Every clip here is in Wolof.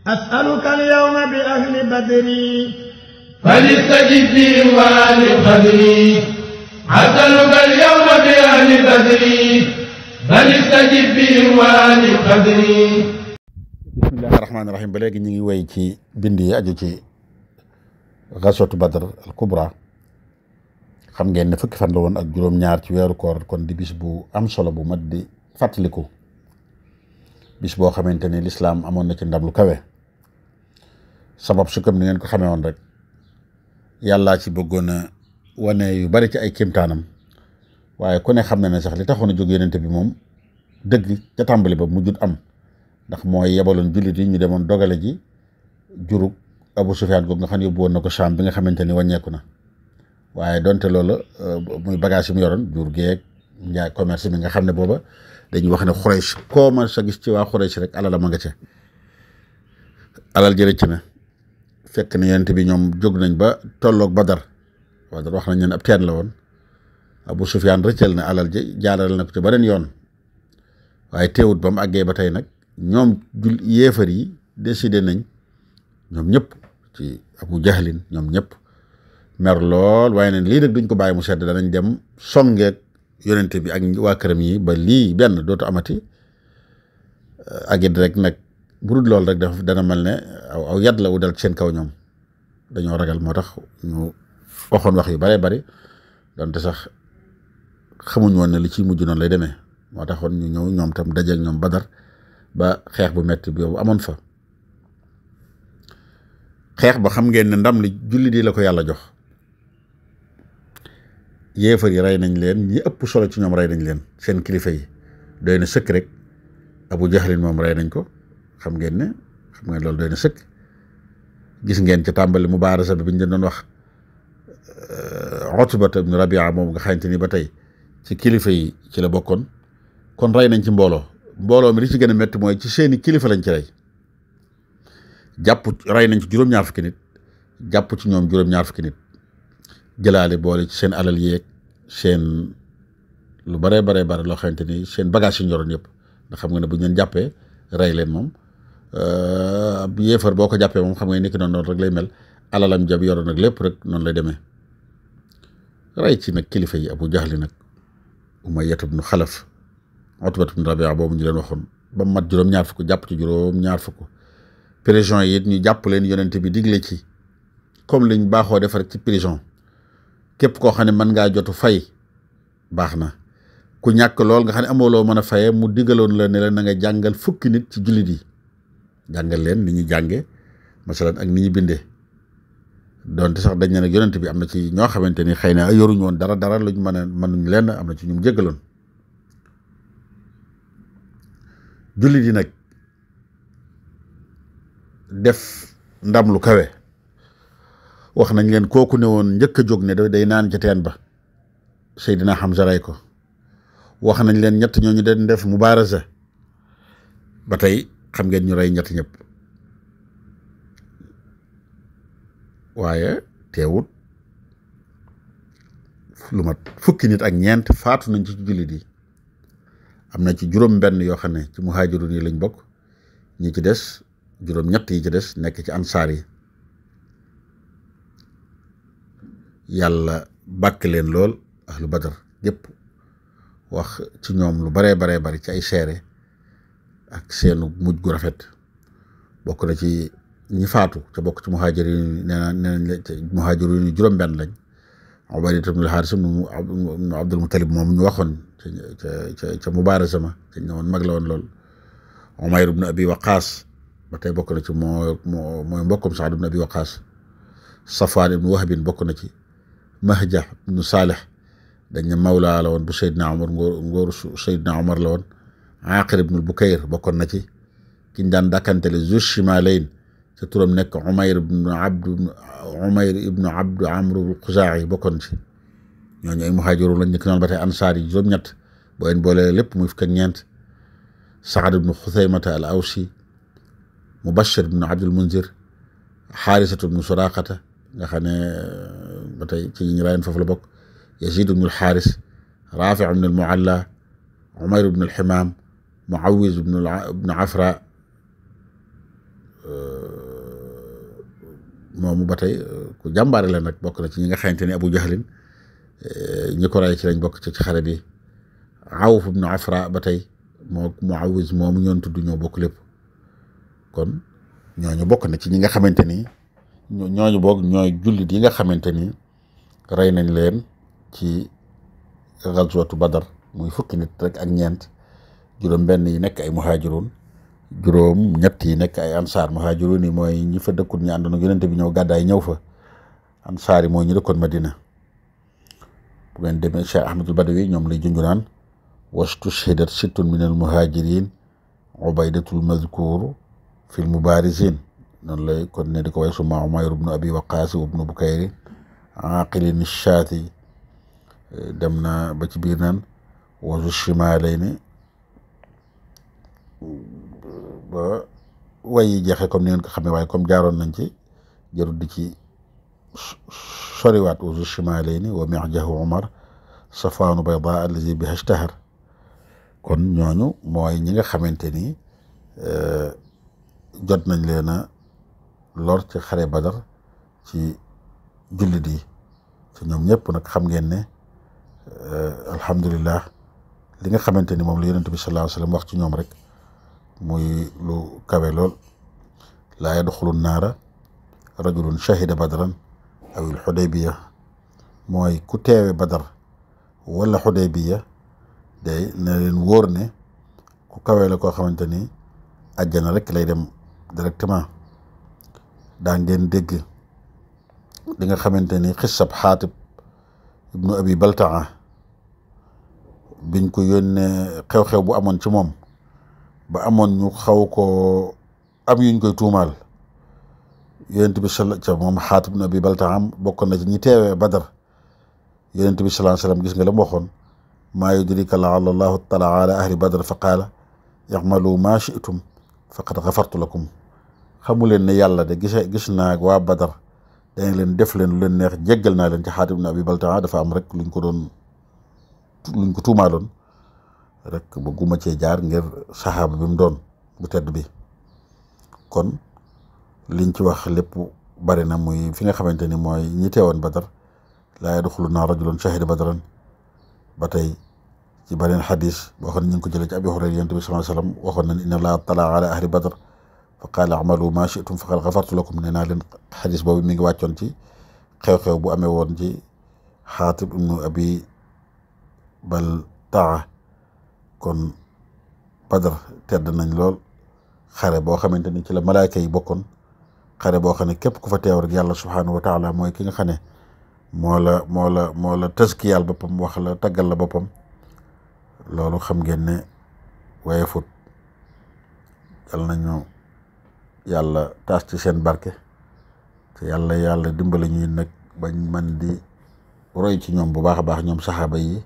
أسألك اليوم بأهل بدري فليستجب لي وآل قدري أسألك اليوم بأهل بدري فليستجب لي وآل قدري. bismillahi rahmaani rahim. ba léegi ñu ngi wéy ci bind yi aju ci gaswatu Badr al Kubra. xam ngeen ne fukki fan la woon ak juróom-ñaar ci weeru koor, kon di bis bu am solo bu mat di fàttaliku, bis boo xamante ne lislaam amoon na ci ndam lu kawe. sabab su comme ni ngeen ko xamee woon rek, yàllaa ci bëggoon a wane yu bari ci ay kéemtaanam, waaye ku ne xam na ne sax li taxoon a jóg yonent bi moom dëgg ca tàmbali ba mujjut am, ndax mooy yebaloon jullit yi ñu demoon dogale ji jurug Abu Sufyaan googu nga xam ne yóbbu woon na ko Saam bi nga xamante ni wàññeeku na. waaye donte loolu muy bagage yi mu yoroon jur geeg njaay commerce bi nga xam ne booba dañuy wax ne Xuraysh koo ma sa gis ci waa Xuraysh rek alal ma nga ca. alal jërëcc na fekk na yonent bi ñoom jóg nañ ba tolloog Badar wax nañ leen ab teen la woon. Abu Sufyaan rëccal na alal ji jaaral na ko ci beneen yoon, waaye teewut ba mu àggee ba tey nag ñoom yéefar yi décidé nañ ñoom ñëpp ci Abu Jahlin ñoom ñëpp mer lool, waaye nag lii nag duñ ko bàyyi mu sedd, danañ dem songeeg yonent bi ak waa këram yi ba lii benn dootu amati. ak it rek nag bu dul lool rek dana mel ne aw yat la wu dal ci seen kaw. ñoom dañoo ragal, moo tax ñu waxoon wax yu bare bari donte sax xamuñ woon ne li ci mujj noonu lay demee. moo taxoon ñu ñëw ñoom tam dajeeg ñoom Badar ba xeex bu metti bi boobu amoon fa. xeex ba xam ngeen ne ndam li jullit yi la ko yàlla jox. yéefar yi rey nañ leen, ñi ëpp solo ci ñoom rey nañ leen, seen kilifa yi doy na sëkk rek. Abu Jahlin moom rey nañ ko, xam ngeen loolu doy na sëkk. gis ngeen ca tàmbali mubaarasa bi biñ doon wax Utba ibn Rabia moom nga xamante ni ba tey ci kilifa yi ci la bokkoon. kon rey nañ ci mbooloo mi li ci gën a métti mooy ci seeni kilifa lañ ci rey. rey nañ ci juróom-ñaar fukki nit, jàpp ci ñoom juróom-ñaar fukki nit, jëlaale boole ci seen alal yeeg seen lu bare loo xamante ni seen bagage yi ñoroon yëpp. ndax xam nga ne bu ñu leen jàppee rey leen moom yéefar boo ko jàppee moom xam nga ni ki noonu rek lay mel. alalam jab yoroon nag lépp rek noonu lay demee. rey ci nag kilifa yi Abu Jahli nag Umayya ibn Xalaf, Utba ibn Rabia boobu ñu leen waxoon, ba mu mat juróom-ñaar fukk, jàpp ci juróom-ñaar fukk. prison yi it ñu jàpp leen, yonent bi digle ci comme liñ baaxoo defar ci prison, képp koo xam ne mën ngaa jotu fay baax na. ku ñàkk lool nga xam ne amoo loo mën a fayee, mu digaloon la ne la na nga jàngal fukki nit ci jullit yi, jàngal leen ni ñu jànge masalan ak ni ñu bindee. donte sax dañ ne nag yonent bi am na ci ñoo xamante ni xëy na yoruñu woon dara luñ mënuñ leen, am na ci ñum jéggaloon. jullit yi nag def ndam lu kawe. wax nañ leen kooku ne woon njëkk a jóg ne day naan ca teen ba, Seydina Hamza rey ko. wax nañ leen ñett ñooñu den def mubaarasa, ba tey xam ngeen ñu rey ñett ñëpp. waaye teewut lu mat fukki nit ak ñeent faatu nañ ci jullit yi. am na ci juróom-benn yoo xam ne ci muhaajirun yi lañ bokk, ñi ci des juróom-ñett yi ci des nekk ci ansaar yi. yàlla bàkk leen lool ahlu Badar yëpp, wax ci ñoom lu baree bari ci ay seere ak seenu mujj gu rafet. bokk na ci ñi faatu ca bokk ci muhaajir yi, nee nañ muhaajir yi juróom-benn lañ. Ubayda ibn al-Haaris ibn Abdul Muttalib moom ñu waxoon ca mubaarasa ma te ñu woon mag la woon lool. Umayr ibn Abi Waqaas ba tey bokk na ci mooy mbokkum Saad ibn Abi Waqaas. Safwaan ibn Wahbin bokk na ci. Mahja ibn Saalih dañ ne mawlaa la woon bu Seydina Omar, ngóoru Seydina Omar la woon. Aaqil ibn Bukayr bokkoon na ci. kiñ daan dàkkantele Zu Shimalayn sa turam nekk Umayr ibn Abd Amr al-Xuzaa'i bokkoon ci. ñooñu ay muhaajiruun lañ nekk noonu ba tey ansaar yi juróom-ñett boo leen boolee lépp muy fukk ak ñeent. Saad ibn Xusaymata al-Awsi, Mubashir ibn Abdul Munzir, Xaarisatu ibn Suraqata nga xam ne ba tey ci ñu rayen foofu la bokk. Yazid ibn al-Xaaris, Raafi ibn al-Mualla, Umayr ibn al-Ximaam, Muawiz ibn Afra, moomu ba tey ku jàmbaare la nag, bokk na ci ñi nga xamante ni Abu Jahlin ñi ko ray ci lañ bokk ci xare bi. Awf ibnu Afra ba tey moo Muawiz moomu ñoon tudd ñoo bokk lépp. kon ñooñu bokk na ci ñi nga xamante ni ñooñu boog ñooy jullit yi nga xamante ni rey nañ leen ci gazwatu Badar, muy fukki nit rek ak ñeent. juróom benn yi nekk ay muhaajiroon, juróom ñett yi nekk ay ansaar. muhaajiroon yi mooy ñi fa dëkkul ñu àndoon ak yonente bi ñëw gàddaay ñëw fa. ansaar yi mooy ñu dëkkoon Madina. bu ngeen demee Cheikh Ahmadul Badawi ñoom lay junju naan wastushhidat sittun min al muhajirin ubaydatul mazkur fi l mubarizin. noonu lay kon ne di ko way suma Umayr ibnu Abi Waqaas wa ibnu Bukayri aqilin shaati dem na ba ci biir naan wazu shimalayni ba way yi jeexee comme ni ngeen ko xamee, waaye comme jaaroon nañ ci jarul di ci soriwaat. wazu shimalayni wa mi'jahu Umar safaanu bayda allazi biha ishtahar. kon ñooñu mooy ñi nga xamante ni jot nañ leen a lor ci xare Badar ci jullit yi. te ñoom ñëpp nag xam ngeen ne alhamdulillah li nga xamante ni moom la yonent bi sallallahu alayhi wa sallam wax ci ñoom rek muy lu kawe lool. laa yadxulu naara rajulun shahida badran aw il xudaybiya, mooy ku teewe Badar wala xudaybiya day na leen wóor ne ku kawe la koo xamante ni àjjana rek lay dem directement. daa ngeen dégg li nga xamante ni xissab Xaatib ibnu Abi Baltaa biñ ko yónnee xew-xew bu amoon ci moom ba amoon ñu xaw ko am yuñ koy tuumaal. yonent bi ca moom Xaatib ibnu Abi Baltaa bokkoon na ci ñi teewee Badar. yonent bi sallallahu alayhi wa sallam gis nga la mu waxoon maa yudrika la'alla Allahu ttala'a ala ahli Badr fa qaala i'malu maa shi'tum faqad ghafartu lakum. xamu leen ne yàlla de gis naa waa Badar dañ leen def leen lu leen neex, jéggal naa leen. ci Xaatib ibn Abi Baltaa dafa am rek luñ ko tuumaaloon rek bëgguma cee jaar ngir saxaaba bi mu doon bu tedd bi. kon liñ ci wax lépp bari na, muy fi nga xamante ni mooy ñi teewoon Badar. laa yadxuluna rajulun shahida badran ba tey ci beneen xadis boo xam ne ñu ngi ko jëlee ci Abi Hurayra yonent bi sallallahu alayhi wa sallam waxoon na ne inna Allaha ttala'a ala ahli Badr fa qaala a'malu maa shi'tum faqad ghafartu lakum. nee naa leen xadis boobu mi ngi wàccoon ci xew-xew bu amee woon ci Xaatib ibnu Abi Baltaa. kon Badr tedd nañ lool, xare boo xamante ni ci la malaaka yi bokkoon, xare boo xam ne képp ku fa teew rek yàlla subhaanahu wa taala mooy ki nga xam ne moo la taskiyaal boppam, wax la taggal la boppam. loolu xam ngeen ne waaye fut yal nañu yàlla taas ci seen barke te yàlla dimbali ñuy nag bañ man di roy ci ñoom bu baax a baax, ñoom saxaaba yi.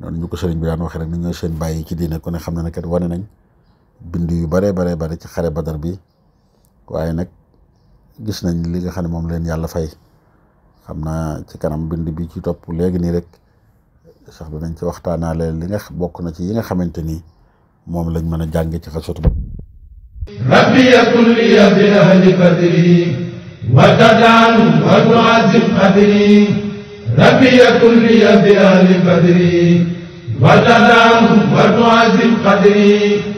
noonu ñu ko sëriñ bi daan waxee rek ni ñooy seen bàyyi ci diine ku ne xam na ne kat wane nañ bind yu bare ci xare Badar bi. waaye nag gis nañ li nga xam ne moom leen yàlla fay. xam naa ci kanam bind bi ci topp léegi nii rek sax danañ ci waxtaanaale li nga bokk na ci yi nga xamante ni moom lañ mën a jàng ci xasatu rabbi yakun li bi ahli badri wa tadaan wa tuazim qadri. rabbi yakun li bi ahli badri wa tadaan wa tuazim qadri.